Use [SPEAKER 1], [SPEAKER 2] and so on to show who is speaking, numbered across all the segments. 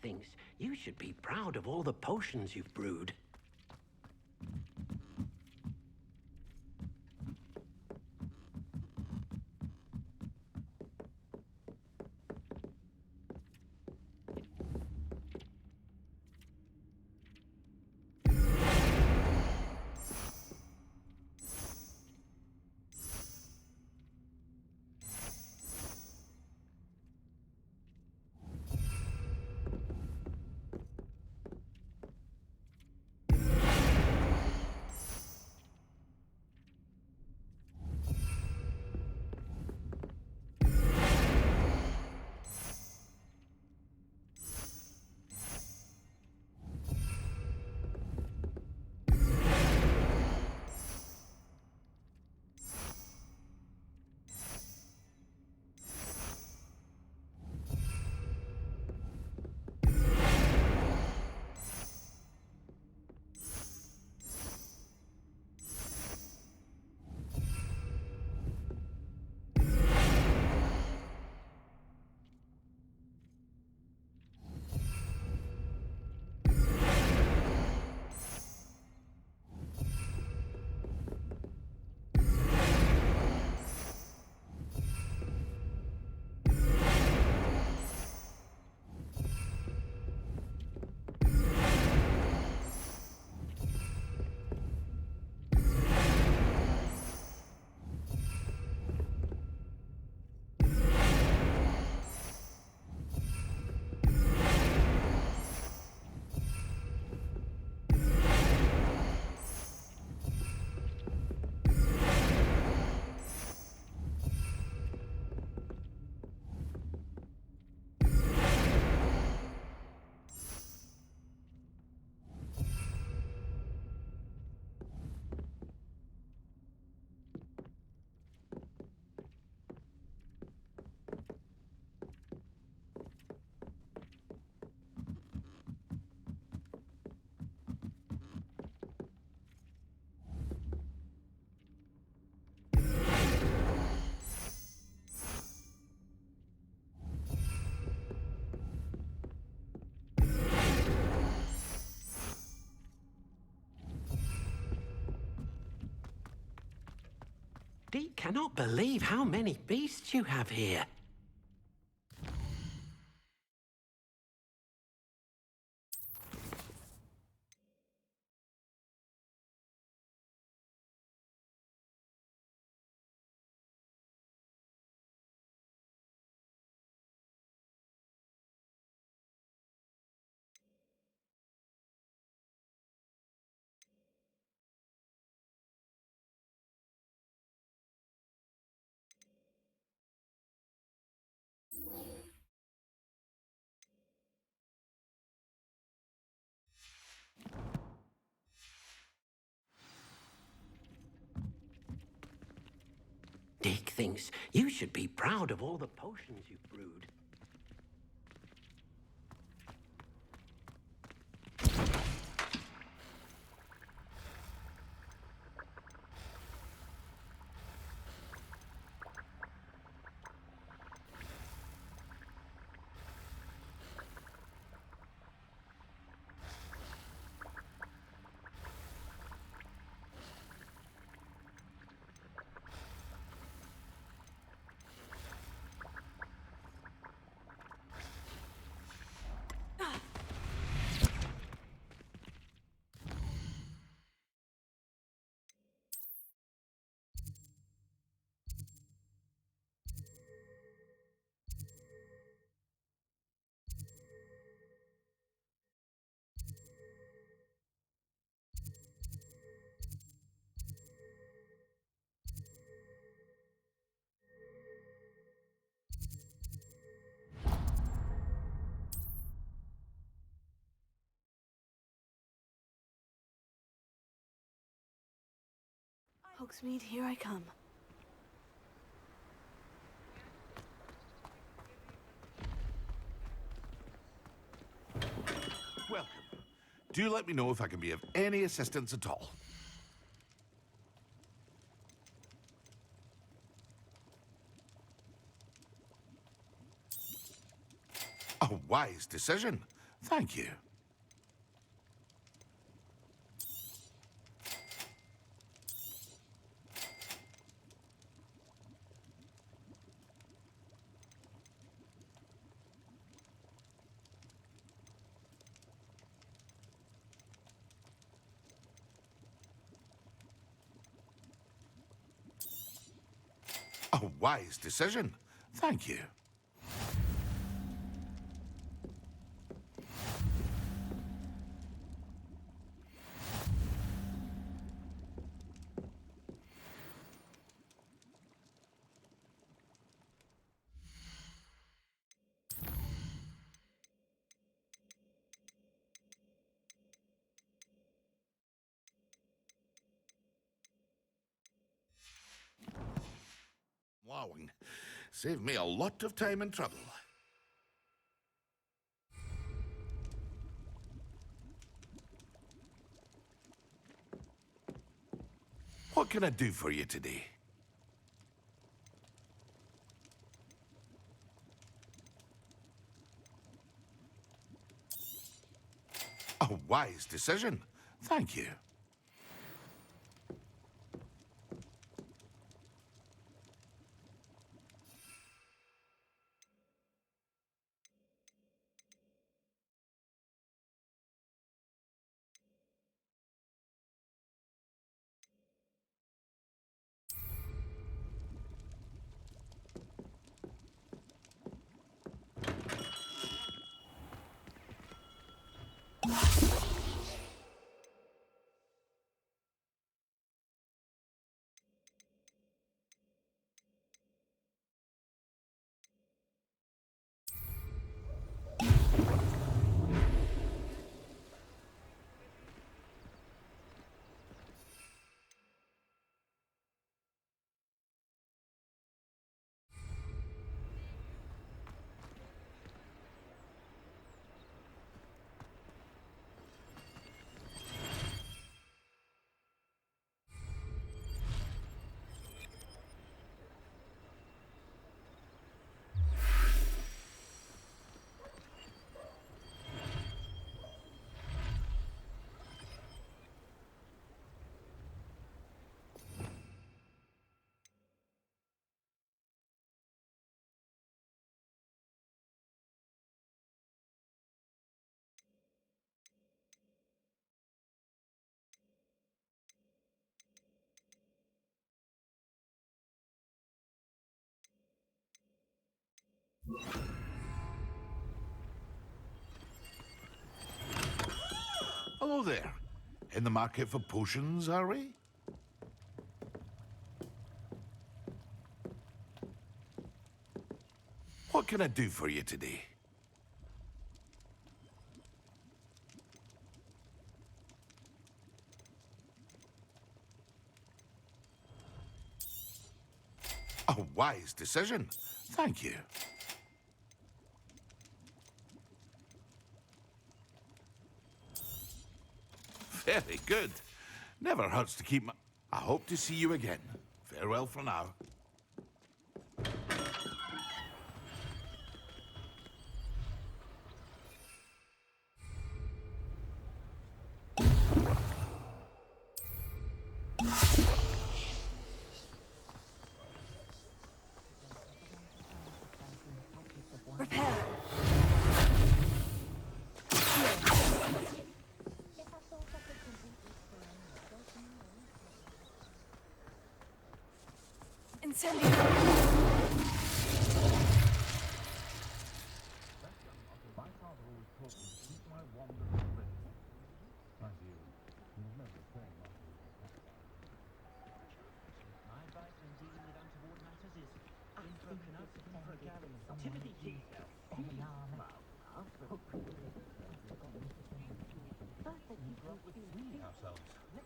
[SPEAKER 1] thinks you should be proud of all the potions you've brewed. Dee cannot believe how many beasts you have here. Dick thinks you should be proud of all the potions you've brewed.
[SPEAKER 2] Hogsmeade, here I come.
[SPEAKER 3] Welcome. Do let me know if I can be of any assistance at all. A wise decision. Thank you. A wise decision. Thank you. Wowing. Saved me a lot of time and trouble. What can I do for you today? A wise decision. Thank you. Hello there. In the market for potions, are we? What can I do for you today? A wise decision. Thank you. Very good. Never hurts to keep my... I hope to see you again. Farewell for now.
[SPEAKER 2] Repair. Incendio.
[SPEAKER 4] Ourselves.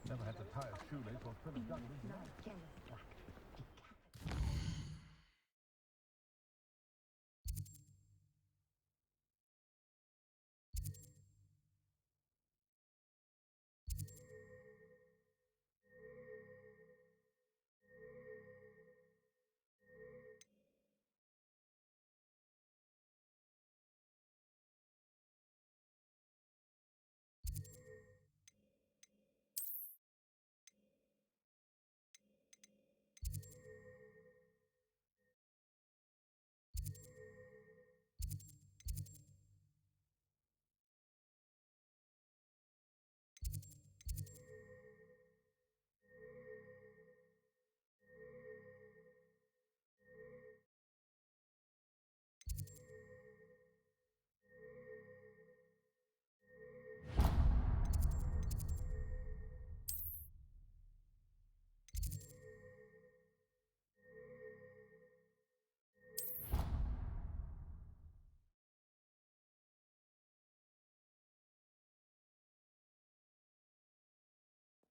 [SPEAKER 4] Never had to tie a shoelace or trim a gun.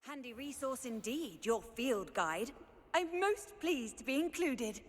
[SPEAKER 2] Handy resource indeed, your field guide. I'm most pleased to be included.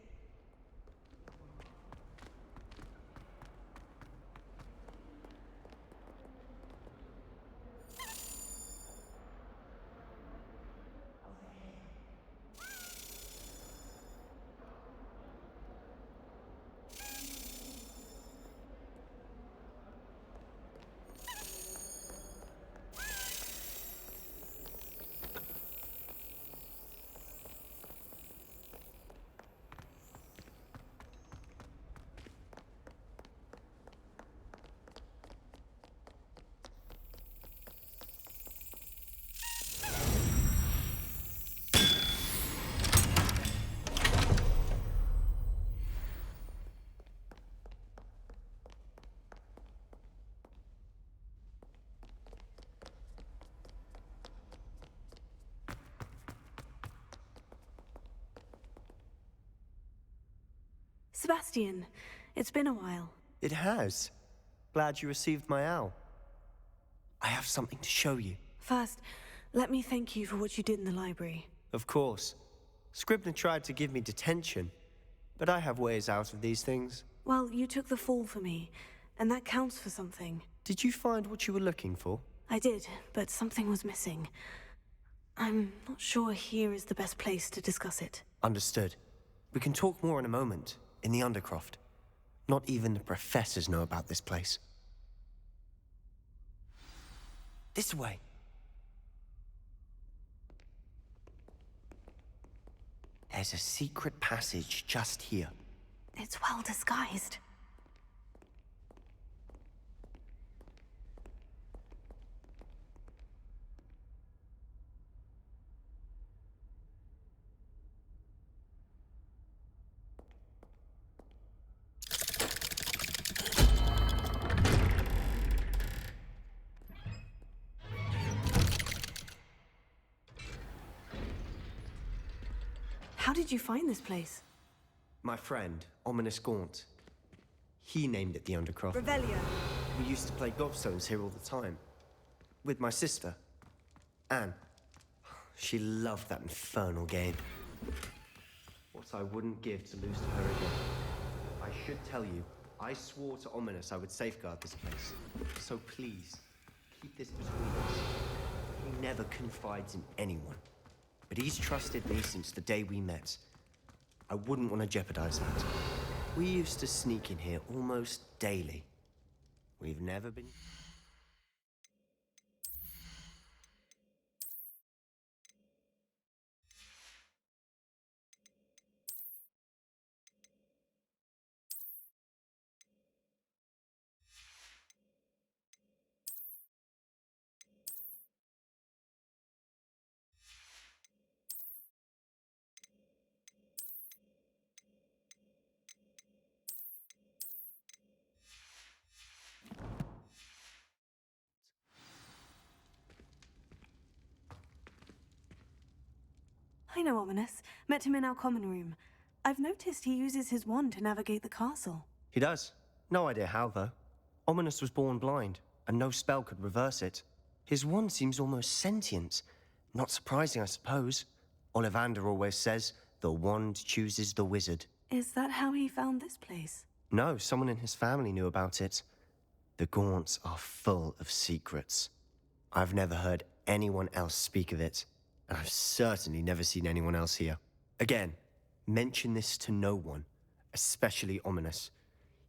[SPEAKER 5] Sebastian, it's been a while.
[SPEAKER 6] It has. Glad you received my owl. I have something to show you.
[SPEAKER 5] First, let me thank you for what you did in the library.
[SPEAKER 6] Of course. Scribner tried to give me detention, but I have ways out of these things.
[SPEAKER 5] Well, you took the fall for me, and that counts for something.
[SPEAKER 6] Did you find what you were looking for?
[SPEAKER 5] I did, but something was missing. I'm not sure here is the best place to discuss it.
[SPEAKER 6] Understood. We can talk more in a moment, in the Undercroft. Not even the professors know about this place. This way. There's a secret passage just here.
[SPEAKER 5] It's well disguised. How did you find this place?
[SPEAKER 6] My friend, Ominous Gaunt. He named it the Undercroft.
[SPEAKER 2] Revelio.
[SPEAKER 6] We used to play gobstones here all the time. With my sister, Anne. She loved that infernal game. What I wouldn't give to lose to her again. I should tell you, I swore to Ominous I would safeguard this place. So please, keep this between us. He never confides in anyone. But he's trusted me since the day we met. I wouldn't want to jeopardize that. We used to sneak in here almost daily. We've never been...
[SPEAKER 5] I know Ominous. Met him in our common room. I've noticed he uses his wand to navigate the castle.
[SPEAKER 6] He does. No idea how, though. Ominous was born blind, and no spell could reverse it. His wand seems almost sentient. Not surprising, I suppose. Ollivander always says, the wand chooses the wizard.
[SPEAKER 5] Is that how he found this place?
[SPEAKER 6] No, someone in his family knew about it. The Gaunts are full of secrets. I've never heard anyone else speak of it, and I've certainly never seen anyone else here. Again, mention this to no one, especially Ominous.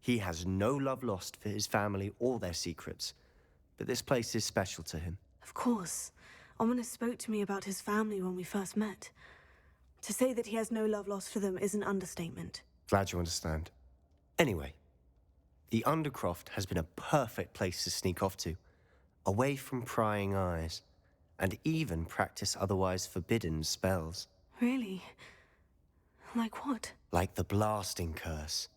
[SPEAKER 6] He has no love lost for his family or their secrets, but this place is special to him.
[SPEAKER 5] Of course. Ominous spoke to me about his family when we first met. To say that he has no love lost for them is an understatement.
[SPEAKER 6] Glad you understand. Anyway, the Undercroft has been a perfect place to sneak off to, away from prying eyes, and even practice otherwise forbidden spells.
[SPEAKER 5] Really? Like what?
[SPEAKER 6] Like the blasting curse.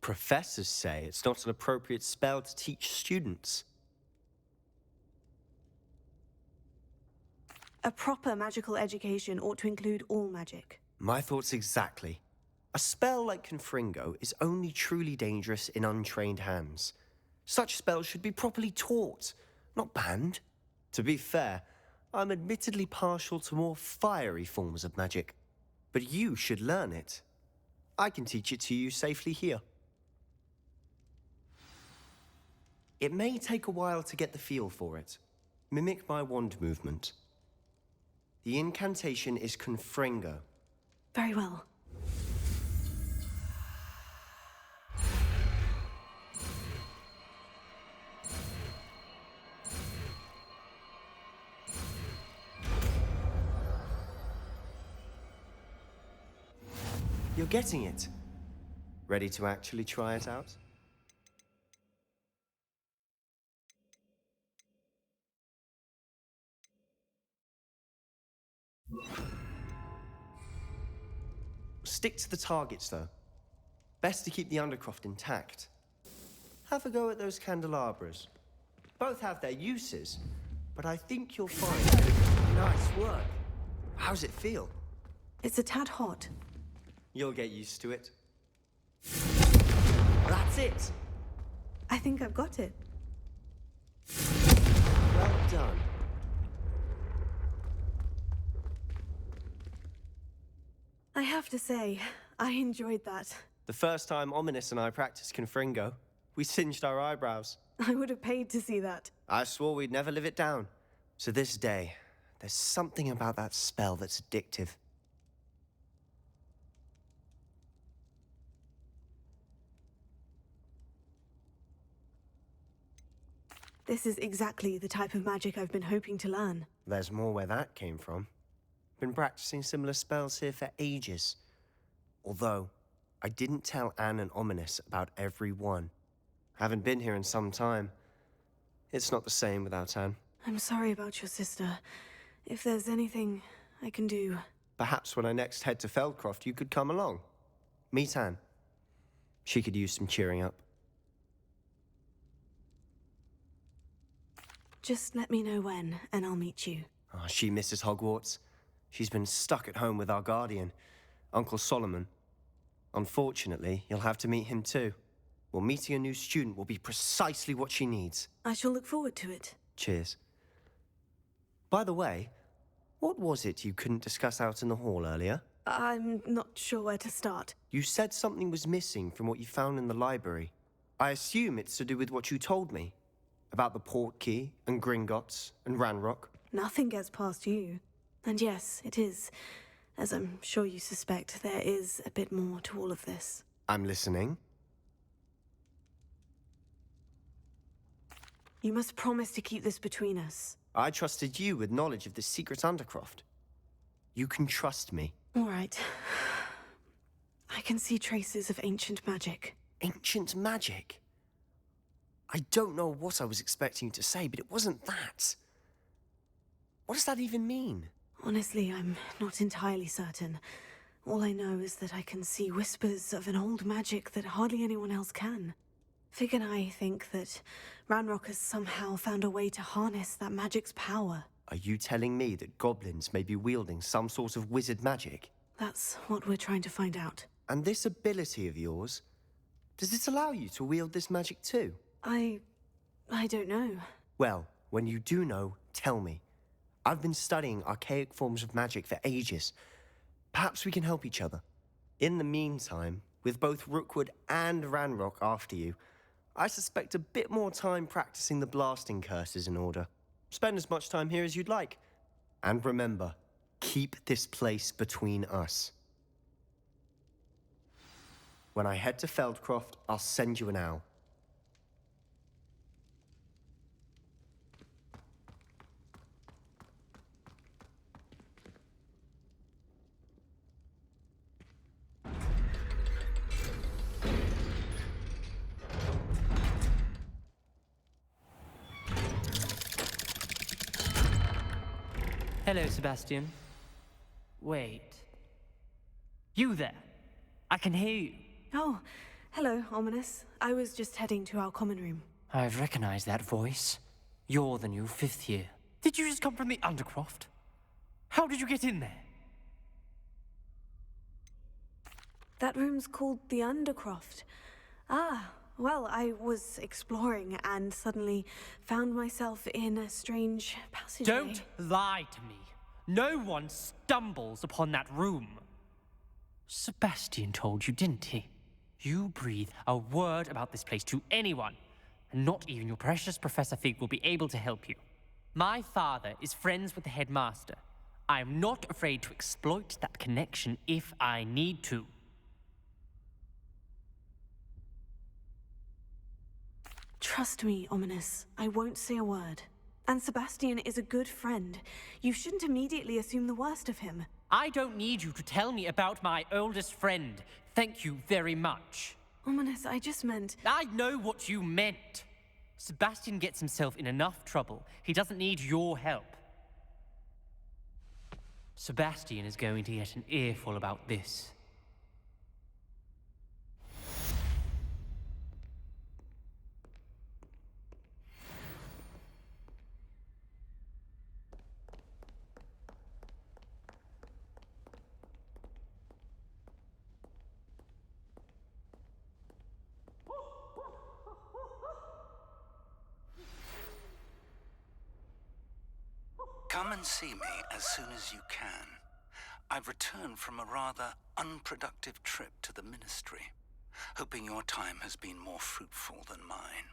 [SPEAKER 6] Professors say it's not an appropriate spell to teach students.
[SPEAKER 5] A proper magical education ought to include all magic.
[SPEAKER 6] My thoughts exactly. A spell like Confringo is only truly dangerous in untrained hands. Such spells should be properly taught, not banned. To be fair, I'm admittedly partial to more fiery forms of magic, but you should learn it. I can teach it to you safely here. It may take a while to get the feel for it. Mimic my wand movement. The incantation is Confringo.
[SPEAKER 5] Very well.
[SPEAKER 6] You're getting it. Ready to actually try it out? Stick to the targets, though. Best to keep the Undercroft intact. Have a go at those candelabras. Both have their uses, but I think you'll find... Nice work. How's it feel?
[SPEAKER 5] It's a tad hot.
[SPEAKER 6] You'll get used to it. That's it.
[SPEAKER 5] I think I've got it.
[SPEAKER 6] Well done.
[SPEAKER 5] I have to say, I enjoyed that.
[SPEAKER 6] The first time Ominous and I practiced Confringo, we singed our eyebrows.
[SPEAKER 5] I would have paid to see that.
[SPEAKER 6] I swore we'd never live it down. To this day, there's something about that spell that's addictive.
[SPEAKER 5] This is exactly the type of magic I've been hoping to learn.
[SPEAKER 6] There's more where that came from. Been practicing similar spells here for ages. Although, I didn't tell Anne and Ominous about every one. Haven't been here in some time. It's not the same without Anne.
[SPEAKER 5] I'm sorry about your sister. If there's anything I can do...
[SPEAKER 6] Perhaps when I next head to Feldcroft, you could come along. Meet Anne. She could use some cheering up.
[SPEAKER 5] Just let me know when, and I'll meet you.
[SPEAKER 6] Oh, she misses Hogwarts. She's been stuck at home with our guardian, Uncle Solomon. Unfortunately, you'll have to meet him too. Well, meeting a new student will be precisely what she needs.
[SPEAKER 5] I shall look forward to it.
[SPEAKER 6] Cheers. By the way, what was it you couldn't discuss out in the hall earlier?
[SPEAKER 5] I'm not sure where to start.
[SPEAKER 6] You said something was missing from what you found in the library. I assume it's to do with what you told me. About the Portkey, and Gringotts, and Ranrock.
[SPEAKER 5] Nothing gets past you. And yes, it is. As I'm sure you suspect, there is a bit more to all of this.
[SPEAKER 6] I'm listening.
[SPEAKER 5] You must promise to keep this between us.
[SPEAKER 6] I trusted you with knowledge of the secret Undercroft. You can trust me.
[SPEAKER 5] All right. I can see traces of ancient magic.
[SPEAKER 6] Ancient magic? I don't know what I was expecting you to say, but it wasn't that. What does that even mean?
[SPEAKER 5] Honestly, I'm not entirely certain. All I know is that I can see whispers of an old magic that hardly anyone else can. Fig and I think that Ranrock has somehow found a way to harness that magic's power.
[SPEAKER 6] Are you telling me that goblins may be wielding some sort of wizard magic?
[SPEAKER 5] That's what we're trying to find out.
[SPEAKER 6] And this ability of yours, does it allow you to wield this magic too?
[SPEAKER 5] I don't know.
[SPEAKER 6] Well, when you do know, tell me. I've been studying archaic forms of magic for ages. Perhaps we can help each other. In the meantime, with both Rookwood and Ranrock after you, I suspect a bit more time practicing the blasting curses in order. Spend as much time here as you'd like. And remember, keep this place between us. When I head to Feldcroft, I'll send you an owl.
[SPEAKER 7] Hello, Sebastian. Wait. You there? I can hear you.
[SPEAKER 5] Oh, hello, Ominous. I was just heading to our common room.
[SPEAKER 7] I've recognized that voice. You're the new 5th year. Did you just come from the Undercroft? How did you get in there?
[SPEAKER 5] That room's called the Undercroft. Ah, Well, I was exploring and suddenly found myself in a strange passageway.
[SPEAKER 7] Don't lie to me. No one stumbles upon that room. Sebastian told you, didn't he? You breathe a word about this place to anyone, and not even your precious Professor Fig will be able to help you. My father is friends with the headmaster. I am not afraid to exploit that connection if I need to.
[SPEAKER 5] Trust me, Ominous. I won't say a word. And Sebastian is a good friend. You shouldn't immediately assume the worst of him.
[SPEAKER 7] I don't need you to tell me about my oldest friend. Thank you very much.
[SPEAKER 5] Ominous, I just meant...
[SPEAKER 7] I know what you meant. Sebastian gets himself in enough trouble. He doesn't need your help. Sebastian is going to get an earful about this.
[SPEAKER 8] Come and see me as soon as you can. I've returned from a rather unproductive trip to the Ministry, hoping your time has been more fruitful than mine.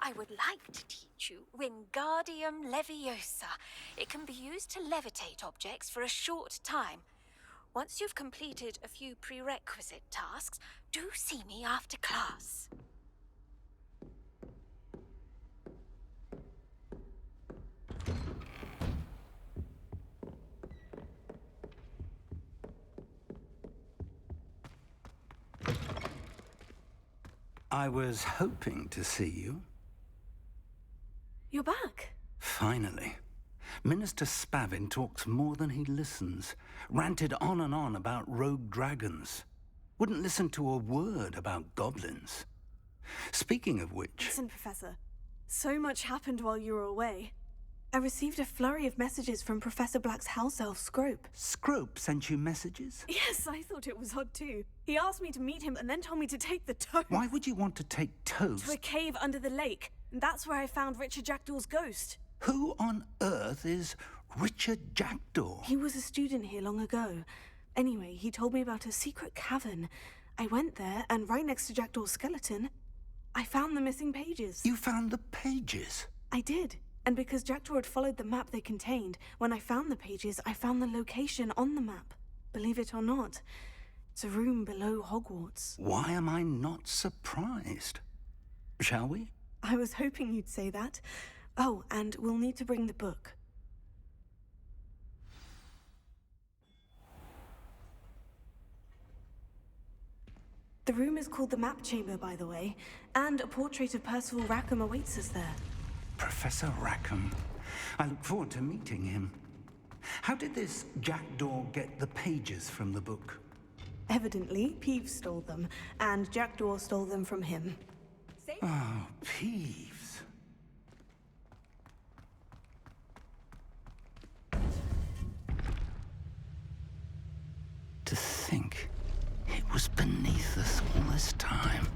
[SPEAKER 2] I would like to teach you Wingardium Leviosa. It can be used to levitate objects for a short time. Once you've completed a few prerequisite tasks, do see me after class.
[SPEAKER 8] I was hoping to see you.
[SPEAKER 5] You're back.
[SPEAKER 8] Finally. Minister Spavin talks more than he listens. Ranted on and on about rogue dragons. Wouldn't listen to a word about goblins. Speaking of which...
[SPEAKER 5] Listen, Professor. So much happened while you were away. I received a flurry of messages from Professor Black's house elf, Scrope.
[SPEAKER 8] Scrope sent you messages?
[SPEAKER 5] Yes, I thought it was odd too. He asked me to meet him and then told me to take the toad.
[SPEAKER 8] Why would you want to take Toast?
[SPEAKER 5] To a cave under the lake. And that's where I found Richard Jackdaw's ghost.
[SPEAKER 8] Who on earth is Richard Jackdaw?
[SPEAKER 5] He was a student here long ago. Anyway, he told me about a secret cavern. I went there, and right next to Jackdaw's skeleton, I found the missing pages.
[SPEAKER 8] You found the pages?
[SPEAKER 5] I did. And because Jackdaw had followed the map they contained, when I found the pages, I found the location on the map. Believe it or not, it's a room below Hogwarts.
[SPEAKER 8] Why am I not surprised? Shall we?
[SPEAKER 5] I was hoping you'd say that. Oh, and we'll need to bring the book. The room is called the Map Chamber, by the way, and a portrait of Percival Rackham awaits us there.
[SPEAKER 8] Professor Rackham. I look forward to meeting him. How did this Jackdaw get the pages from the book?
[SPEAKER 5] Evidently, Peeves stole them, and Jackdaw stole them from him.
[SPEAKER 8] Oh, Peeves. To think it was beneath us all this time.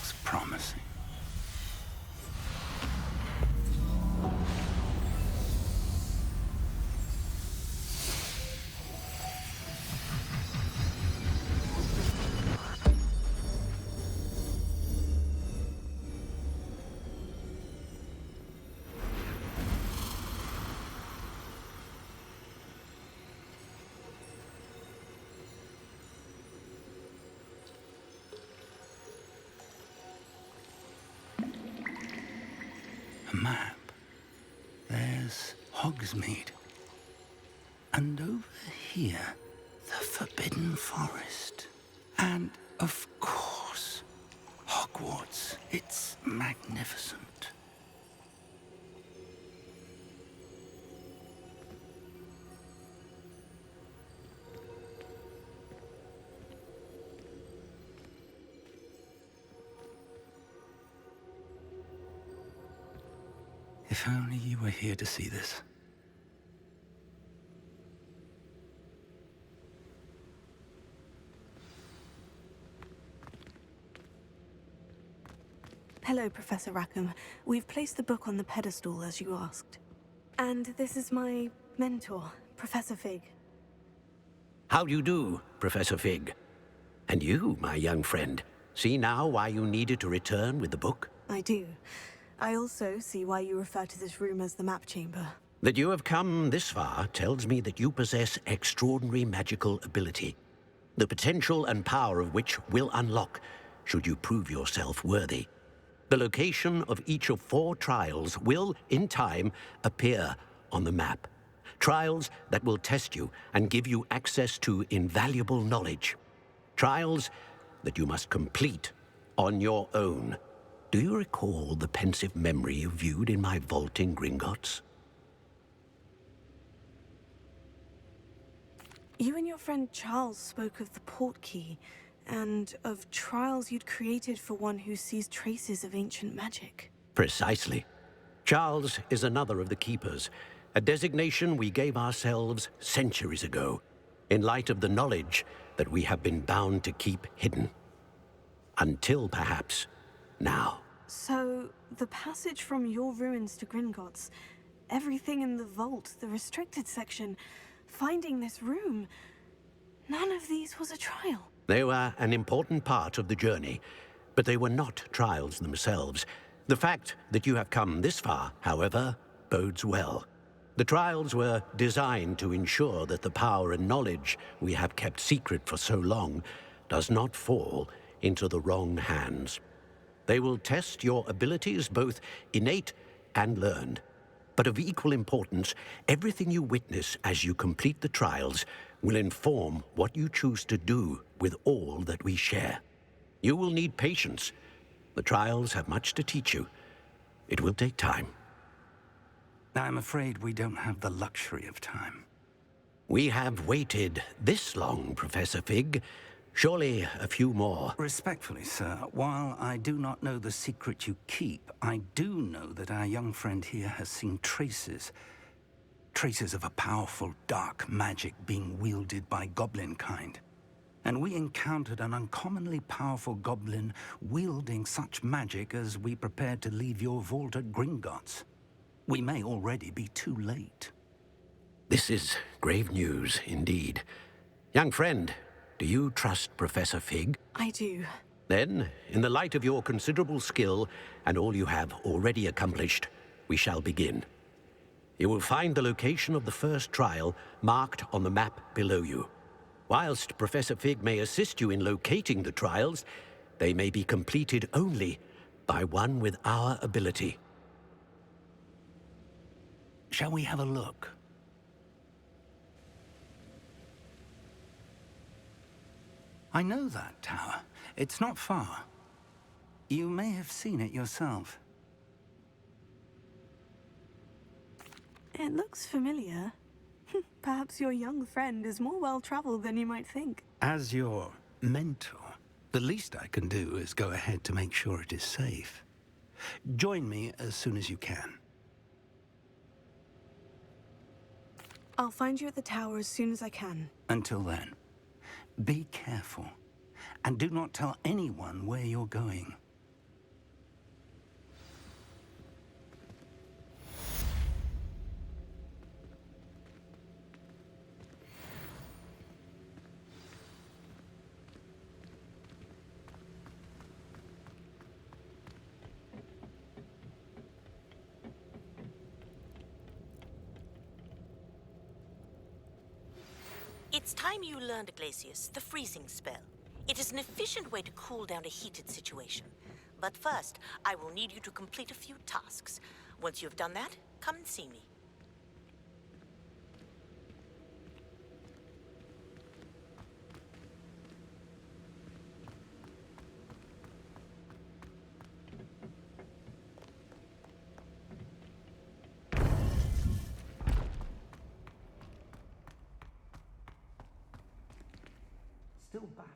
[SPEAKER 8] looks promising. A map. There's Hogsmeade. And over here, the Forbidden Forest. And, of course, Hogwarts. It's magnificent. If only you were here to see this.
[SPEAKER 5] Hello, Professor Rackham. We've placed the book on the pedestal as you asked. And this is my mentor, Professor Fig.
[SPEAKER 1] How do you do, Professor Fig? And you, my young friend, see now why you needed to return with the book?
[SPEAKER 5] I do. I also see why you refer to this room as the map chamber.
[SPEAKER 1] That you have come this far tells me that you possess extraordinary magical ability, the potential and power of which will unlock should you prove yourself worthy. The location of each of 4 trials will, in time, appear on the map. Trials that will test you and give you access to invaluable knowledge. Trials that you must complete on your own. Do you recall the pensive memory you viewed in my vault in Gringotts?
[SPEAKER 5] You and your friend Charles spoke of the portkey, and of trials you'd created for one who sees traces of ancient magic.
[SPEAKER 1] Precisely. Charles is another of the Keepers, a designation we gave ourselves centuries ago, in light of the knowledge that we have been bound to keep hidden. Until, perhaps, now.
[SPEAKER 5] So, the passage from your ruins to Gringotts, everything in the vault, the restricted section, finding this room, none of these was a trial.
[SPEAKER 1] They were an important part of the journey, but they were not trials themselves. The fact that you have come this far, however, bodes well. The trials were designed to ensure that the power and knowledge we have kept secret for so long does not fall into the wrong hands. They will test your abilities, both innate and learned. But of equal importance, everything you witness as you complete the trials will inform what you choose to do with all that we share. You will need patience. The trials have much to teach you. It will take time.
[SPEAKER 8] I'm afraid we don't have the luxury of time.
[SPEAKER 1] We have waited this long, Professor Fig. Surely a few more.
[SPEAKER 8] Respectfully, sir, while I do not know the secret you keep, I do know that our young friend here has seen traces of a powerful dark magic being wielded by goblin kind. And we encountered an uncommonly powerful goblin wielding such magic as we prepared to leave your vault at Gringotts. We may already be too late.
[SPEAKER 1] This is grave news indeed. Young friend, do you trust Professor Fig?
[SPEAKER 5] I do.
[SPEAKER 1] Then, in the light of your considerable skill and all you have already accomplished, we shall begin. You will find the location of the first trial marked on the map below you. Whilst Professor Fig may assist you in locating the trials, they may be completed only by one with our ability.
[SPEAKER 8] Shall we have a look? I know that tower. It's not far. You may have seen it yourself.
[SPEAKER 5] It looks familiar. Perhaps your young friend is more well-traveled than you might think.
[SPEAKER 8] As your mentor, the least I can do is go ahead to make sure it is safe. Join me as soon as you can.
[SPEAKER 5] I'll find you at the tower as soon as I can.
[SPEAKER 8] Until then, be careful. And do not tell anyone where you're going.
[SPEAKER 9] It's time you learned, Glacius, the freezing spell. It is an efficient way to cool down a heated situation. But first, I will need you to complete a few tasks. Once you have done that, come and see me.
[SPEAKER 6] Still back.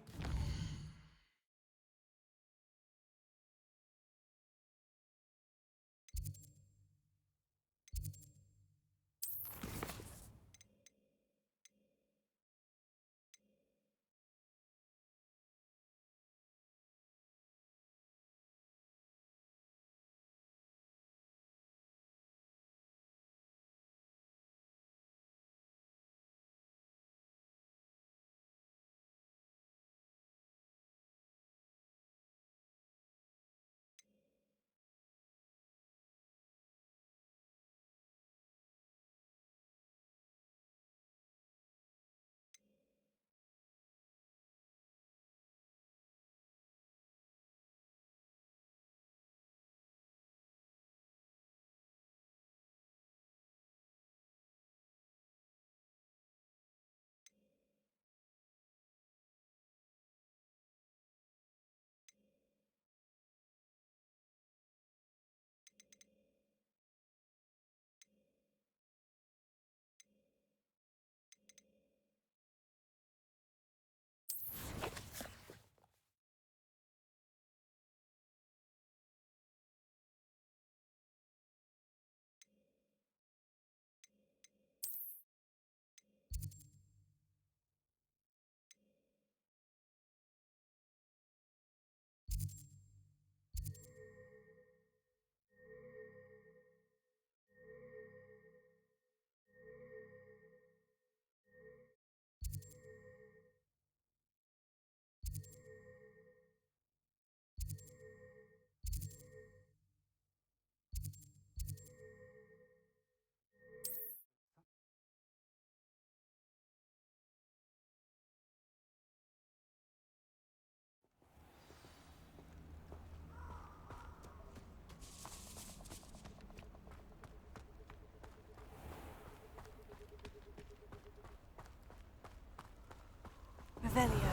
[SPEAKER 5] Revelio.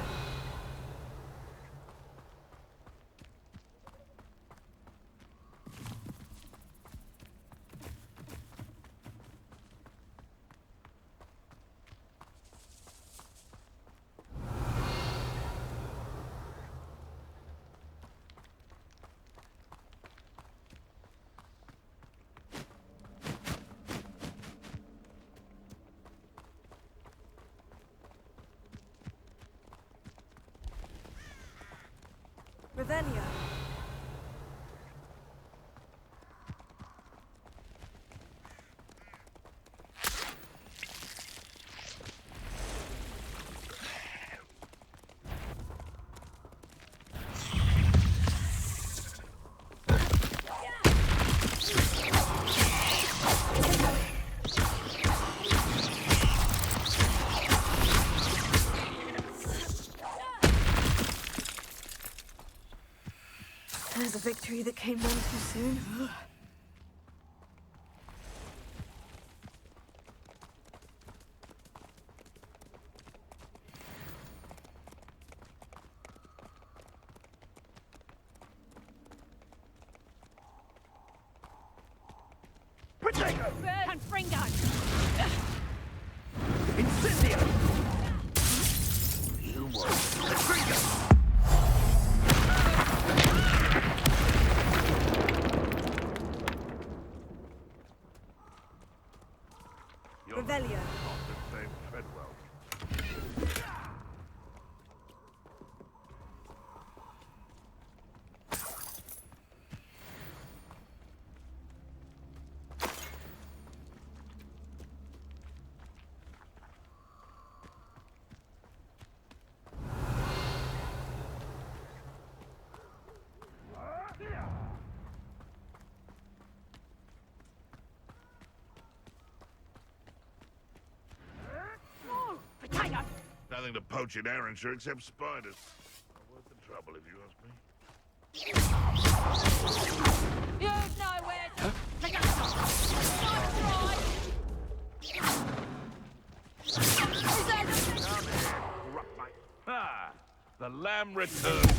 [SPEAKER 5] Revelio. There's a victory that came none too soon.
[SPEAKER 2] Confringo!
[SPEAKER 8] Incendio! You won't.
[SPEAKER 5] Revelio.
[SPEAKER 3] nothing to poach in Arrynshire except spiders. Not worth the trouble, if you ask me.
[SPEAKER 2] You know where to pick up
[SPEAKER 3] Ah, the lamb returned.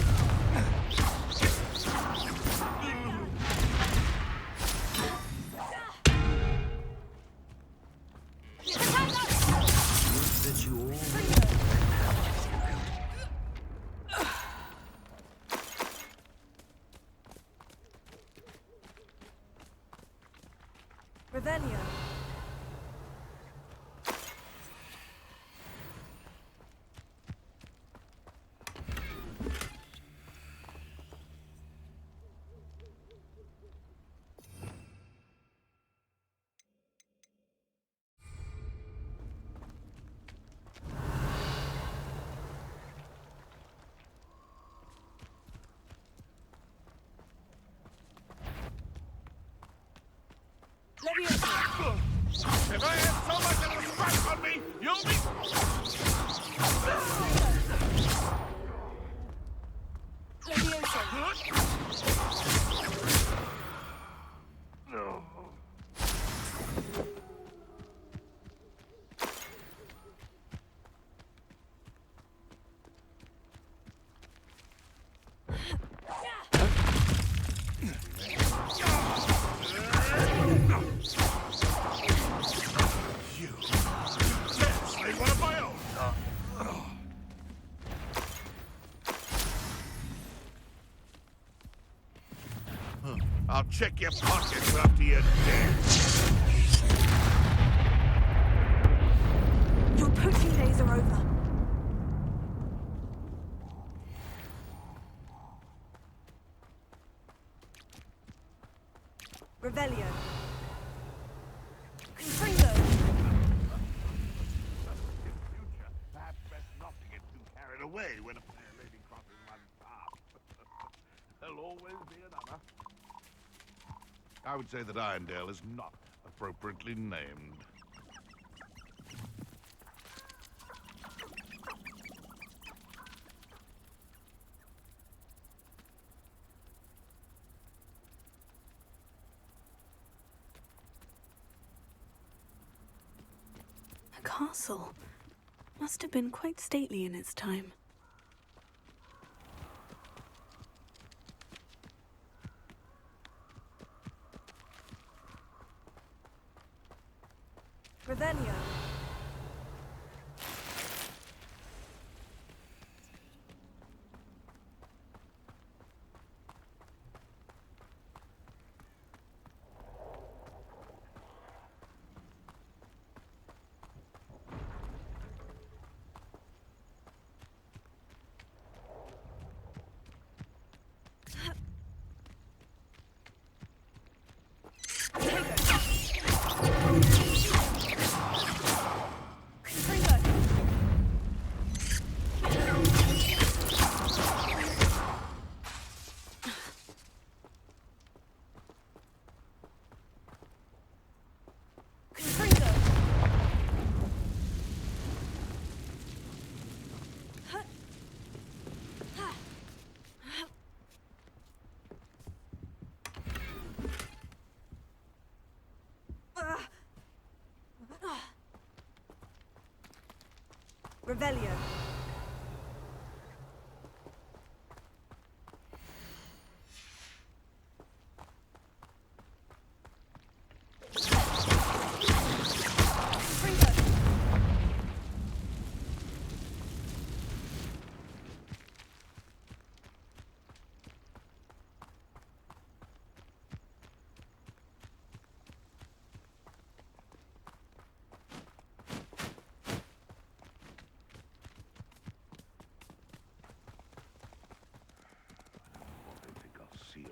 [SPEAKER 1] That you all
[SPEAKER 5] Revelio.
[SPEAKER 3] If I have so much of a scratch on me, you'll be... I'll check your pockets after you're dead.
[SPEAKER 5] Your poaching days are over. Revelio. Confringo.
[SPEAKER 3] In future, perhaps best not to get too carried away when a fair lady crosses one's path. There'll always be another. I would say that Irondale is not appropriately named.
[SPEAKER 5] A castle. Must have been quite stately in its time. Revelio. Revelio.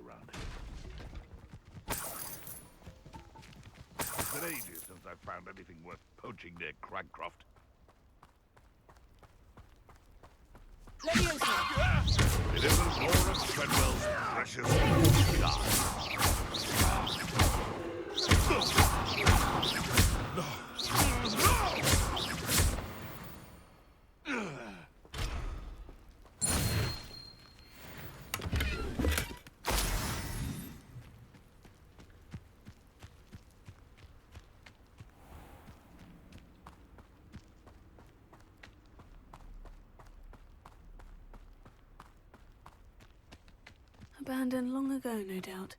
[SPEAKER 3] Around here. It's been ages since I've found anything worth poaching near Cragcroft. It isn't Laura Treadwell's precious God.
[SPEAKER 5] Abandoned long ago, no doubt.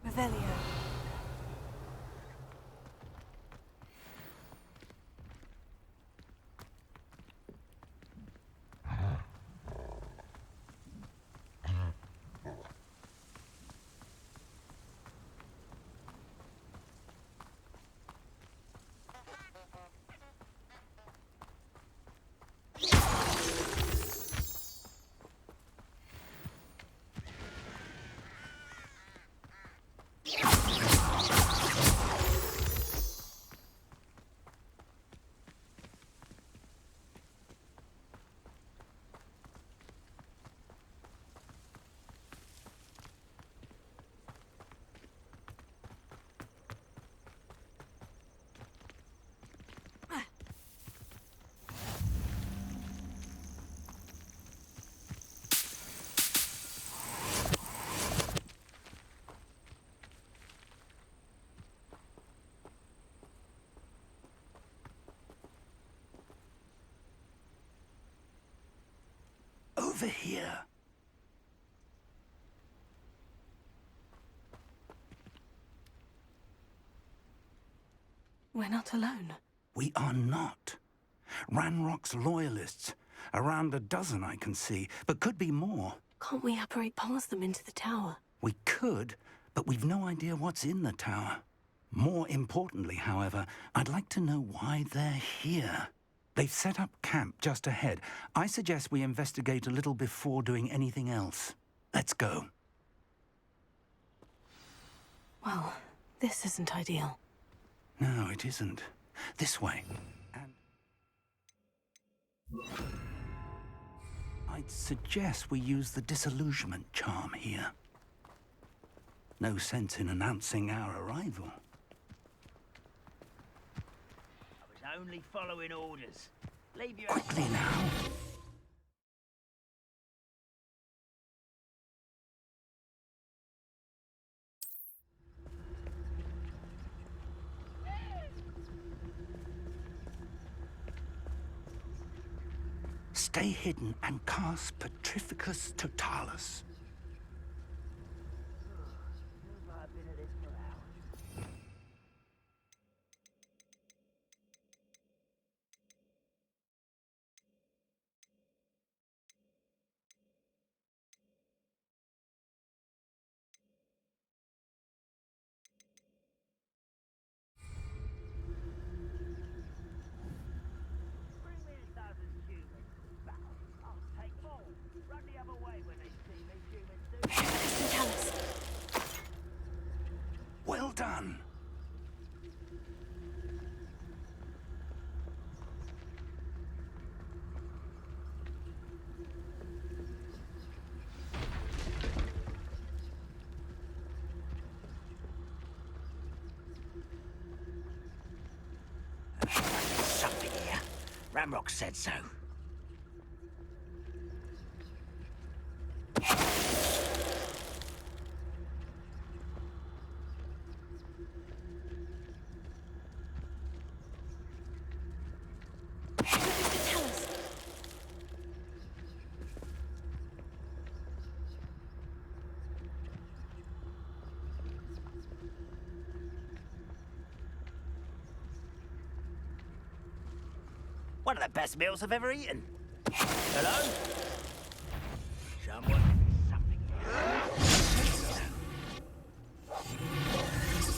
[SPEAKER 5] Revelio.
[SPEAKER 8] Over here.
[SPEAKER 5] We're not alone.
[SPEAKER 8] We are not. Ranrock's loyalists. Around a dozen I can see, but could be more.
[SPEAKER 5] Can't we apparate past them into the tower?
[SPEAKER 8] We could, but we've no idea what's in the tower. More importantly, however, I'd like to know why they're here. They've set up camp just ahead. I suggest we investigate a little before doing anything else. Let's go.
[SPEAKER 5] Well, this isn't ideal.
[SPEAKER 8] No, it isn't. This way. And I'd suggest we use the disillusionment charm here. No sense in announcing our arrival.
[SPEAKER 10] I was only following orders. Leave your...
[SPEAKER 8] Quickly now. Stay hidden and cast Petrificus Totalis.
[SPEAKER 10] I've been at this for hours. Bring me a dozen humans. I'll take more. Run the other way when they see me, humans do.
[SPEAKER 5] Tell us.
[SPEAKER 8] Well done.
[SPEAKER 10] Something here. Ramrock said so.
[SPEAKER 5] Tell us.
[SPEAKER 10] One of the best meals I've ever eaten. Hello? Someone? Something here.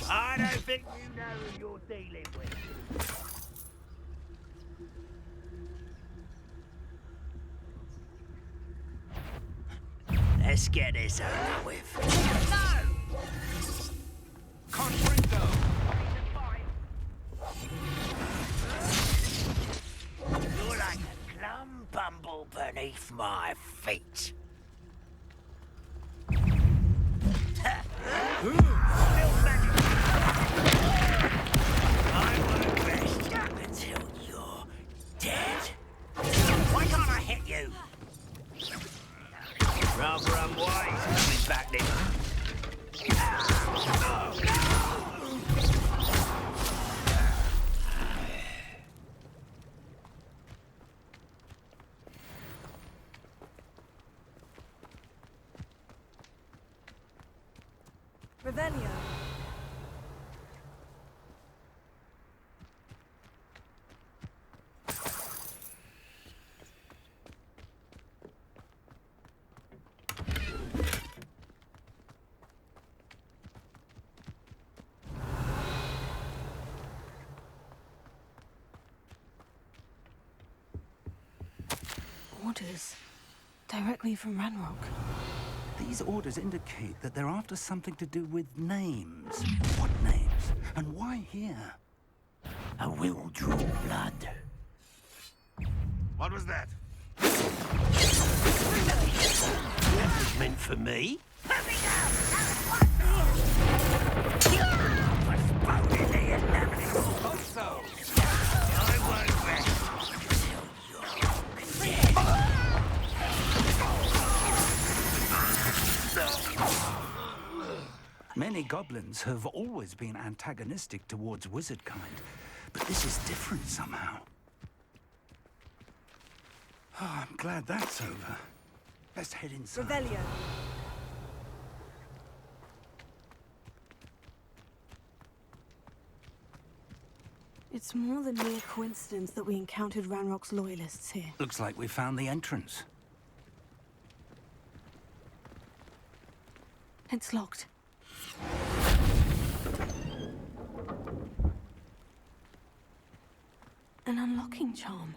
[SPEAKER 10] I don't think you know who you're dealing with. Let's get this over with. No!
[SPEAKER 3] Confringo!
[SPEAKER 10] You're like a plum bumble beneath my feet. I won't rest until you're dead. Why can't I hit you? Rather unwise.
[SPEAKER 5] Revelio. Orders. Directly from Ranrock.
[SPEAKER 8] These orders indicate that they're after something to do with names. What names? And why here?
[SPEAKER 1] I will draw blood.
[SPEAKER 3] What was that?
[SPEAKER 1] That was meant for me.
[SPEAKER 8] Many goblins have always been antagonistic towards wizard kind, but this is different somehow. Oh, I'm glad that's over. Let's head inside.
[SPEAKER 5] Revelio. It's more than mere coincidence that we encountered Ranrock's loyalists here.
[SPEAKER 8] Looks like we found the entrance.
[SPEAKER 5] It's locked. An unlocking charm.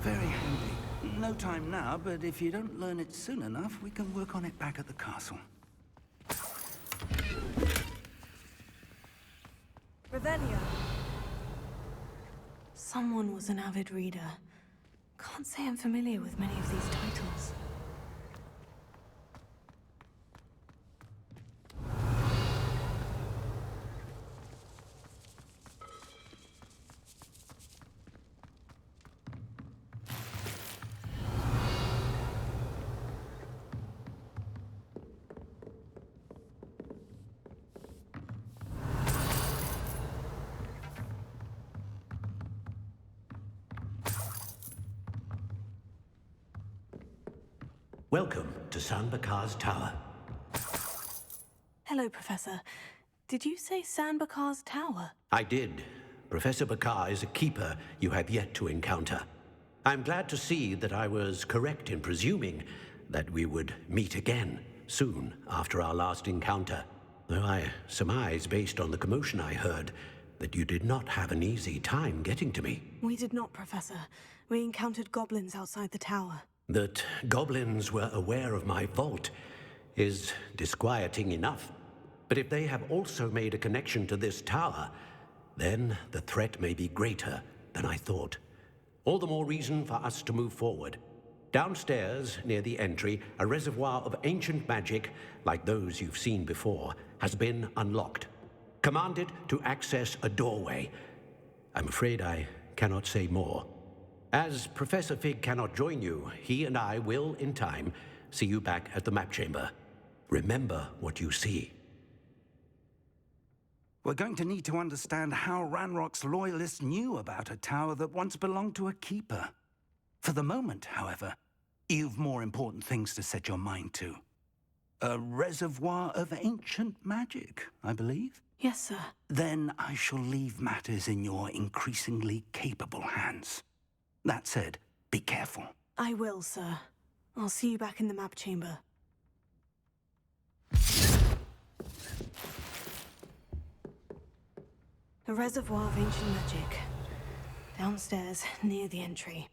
[SPEAKER 8] Very handy. No time now, but if you don't learn it soon enough, we can work on it back at the castle.
[SPEAKER 5] Revelio. Someone was an avid reader. Can't say I'm familiar with many of these titles.
[SPEAKER 1] Welcome to San Bakar's Tower.
[SPEAKER 5] Hello, Professor. Did you say San Bakar's Tower?
[SPEAKER 1] I did. Professor Bakar is a keeper you have yet to encounter. I'm glad to see that I was correct in presuming that we would meet again soon after our last encounter. Though I surmise, based on the commotion I heard, that you did not have an easy time getting to me.
[SPEAKER 5] We did not, Professor. We encountered goblins outside the tower.
[SPEAKER 1] That goblins were aware of my vault is disquieting enough. But if they have also made a connection to this tower, then the threat may be greater than I thought. All the more reason for us to move forward. Downstairs, near the entry, a reservoir of ancient magic, like those you've seen before, has been unlocked. Commanded to access a doorway. I'm afraid I cannot say more. As Professor Fig cannot join you, he and I will, in time, see you back at the map chamber. Remember what you see.
[SPEAKER 8] We're going to need to understand how Ranrock's loyalists knew about a tower that once belonged to a keeper. For the moment, however, you've more important things to set your mind to. A reservoir of ancient magic, I believe?
[SPEAKER 5] Yes, sir.
[SPEAKER 8] Then I shall leave matters in your increasingly capable hands. That said, be careful.
[SPEAKER 5] I will, sir. I'll see you back in the map chamber. A reservoir of ancient magic. Downstairs, near the entry.